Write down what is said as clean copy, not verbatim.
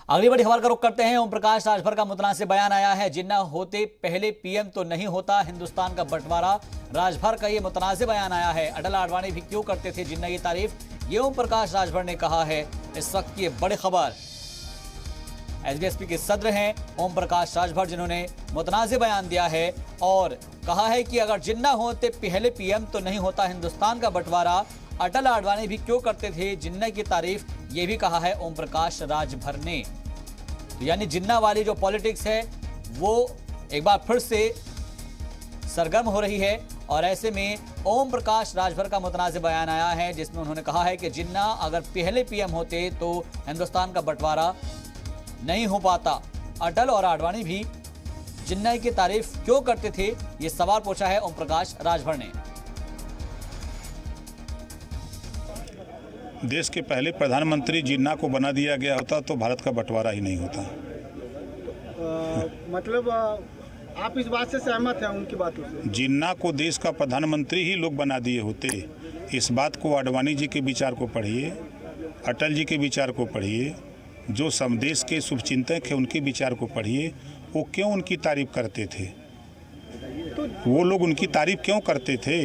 अगली बड़ी खबर का रुख करते हैं। ओम प्रकाश राजभर का मुतनासिब बयान आया है। जिन्ना होते पहले पीएम तो नहीं होता हिंदुस्तान का बंटवारा। राजभर का ये मुतनासिब बयान आया है। अटल आडवाणी भी क्यों करते थे जिन्ना की तारीफ, ये ओम प्रकाश राजभर ने कहा है। इस वक्त की बड़ी खबर, एसबीएसपी के सदर हैं ओम प्रकाश राजभर, जिन्होंने मुतनासिब बयान दिया है और कहा है कि अगर जिन्ना होते पहले पीएम तो नहीं होता हिंदुस्तान का बंटवारा। अटल आडवाणी भी क्यों करते थे जिन्ना की तारीफ, ये भी कहा है ओम प्रकाश राजभर ने। तो यानी जिन्ना वाली जो पॉलिटिक्स है वो एक बार फिर से सरगर्म हो रही है और ऐसे में ओम प्रकाश राजभर का मुतनाज़िब बयान आया है, जिसमें उन्होंने कहा है कि जिन्ना अगर पहले पीएम होते तो हिंदुस्तान का बंटवारा नहीं हो पाता। अटल और आडवाणी भी जिन्ना की तारीफ क्यों करते थे, ये सवाल पूछा है ओम प्रकाश राजभर ने। देश के पहले प्रधानमंत्री जिन्ना को बना दिया गया होता तो भारत का बंटवारा ही नहीं होता। मतलब आप इस बात से सहमत हैं उनकी बातों से? जिन्ना को देश का प्रधानमंत्री ही लोग बना दिए होते। इस बात को आडवाणी जी के विचार को पढ़िए, अटल जी के विचार को पढ़िए, जो समदेश के शुभचिंतक हैं उनके विचार को पढ़िए। वो क्यों उनकी तारीफ करते थे? वो लोग उनकी तारीफ क्यों करते थे?